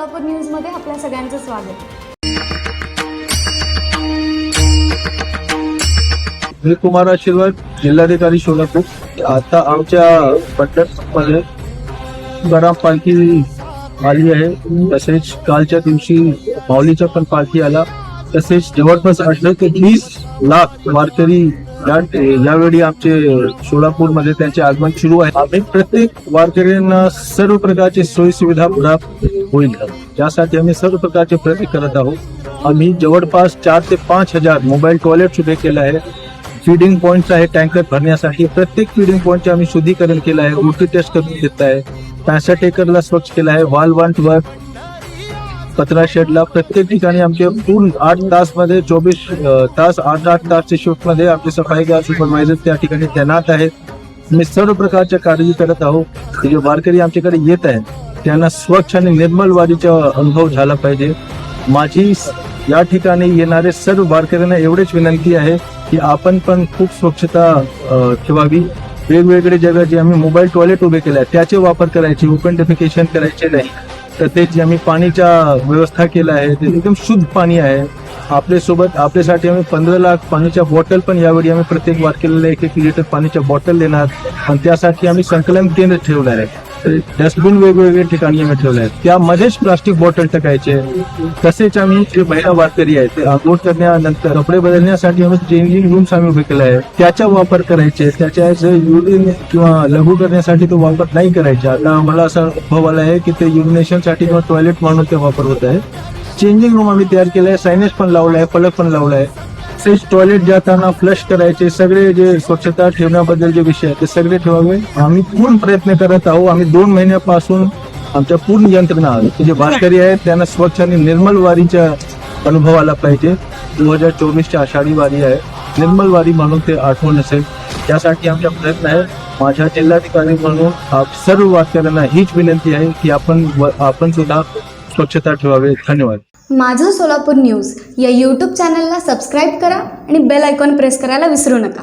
Solapur news मध्ये आपल्या सगळ्यांचं स्वागत। मी कुमार आशीर्वाद, जिल्हाधिकारी सोलापूर। आता आमच्या पंढरपूरमध्ये गरम पालखी आली आहे। तसेच कालच्या दिवशी माऊलीच्या पण पालखी आला। तसेच जवळपास 18 ते 20 लाख वारकरी यावेळी आमचे सोलापूरमध्ये त्यांचे आगमन सुरू आहे। आम्ही प्रत्येक वारकऱ्यांना सर्व प्रकारची सोयी सुविधा प्राप्त होईल यासाठी आम्ही सर्व प्रकारचे प्रयत्न करत आहोत। आम्ही जवळपास 4 ते 5 हजार मोबाईल टॉयलेट उभे केले आहे। फीडिंग पॉइंट आहे टँकर भरण्यासाठी। प्रत्येक फीडिंग पॉइंटचे आम्ही शुद्धीकरण केलं आहे, उलटी टेस्ट करून घेत आहे। 65 एकरला स्वच्छ केलं आहे। वालवांटवर कचरा शेडला प्रत्येक ठिकाणी आमचे पूर्ण 8 तास मध्ये 24 तास 8 तासच्या शिफ्ट मध्ये आमचे सफाईगार सुपरवायझर त्या ठिकाणी तैनात आहेत। मी सर्व प्रकारच्या काळजी करत आहोत। जे वारकरी आमच्याकडे येत आहेत त्यांना स्वच्छ आणि निर्मल वारीचा अनुभव झाला पाहिजे। माझी या ठिकाणी येणारे सर्व वारकऱ्यांना एवढीच विनंती आहे की आपण पण खूप स्वच्छता ठेवावी। वेगवेगळे जगा जे आम्ही मोबाईल टॉयलेट उभे केले आहे त्याचे वापर करायचे, ओपन डेफिकेशन करायचे नाही। तर ते जे आम्ही पाणीचा व्यवस्था केला आहे ते एकदम शुद्ध पाणी आहे। आपल्यासाठी आम्ही 15 लाख पाण्याच्या बॉटल पण यावेळी आम्ही प्रत्येक वारकऱ्याला 1-1 लिटर पाण्याच्या बॉटल देणार आणि त्यासाठी आम्ही संकलन केंद्र ठेवणार आहे। डस्टबिन वेगवेगळ्या ठिकाणी आम्ही ठेवले आहेत, त्यामध्येच प्लास्टिक बॉटल टाकायचे। तसेच आम्ही जे महिला वारकरी आहेत ते आंघोळ करण्यानंतर कपडे बदलण्यासाठी आम्ही चेंजिंग रूम्स आम्ही उभे केले आहेत, त्याचा वापर करायचे। त्याच्या युरिन किंवा लघु करण्यासाठी तो वापर नाही करायचा। आता आम्हाला असा अनुभव आला आहे की ते युरिनेशन साठी किंवा टॉयलेट म्हणून ते वापर होत आहे। चेंजिंग रूम आम्ही तयार केला आहे, सायनेज पण लावला आहे, फलक पण लावला आहे। तसेच टॉयलेट जाताना फ्लश करायचे, सगळे जे स्वच्छता ठेवण्याबद्दल जे विषय आहे ते सगळे ठेवावे। आम्ही पूर्ण प्रयत्न करत आहोत। आम्ही 2 महिन्यापासून आमच्या पूर्ण यंत्रणा जे वारकरी आहेत त्यांना स्वच्छ आणि निर्मल वारीचा अनुभव आला पाहिजे। 2024ची आषाढी वारी आहे, निर्मल वारी म्हणून ते आठवण असेल यासाठी आमचा प्रयत्न आहे। माझ्या जिल्हाधिकारी म्हणून सर्व वारकऱ्यांना हीच विनंती आहे की आपण सुद्धा स्वच्छता ठेवावे। धन्यवाद। माझं सोलापूर न्यूज या यूट्यूब चॅनलला सबस्क्राईब करा आणि बेल आयकॉन प्रेस करायला विसरू नका।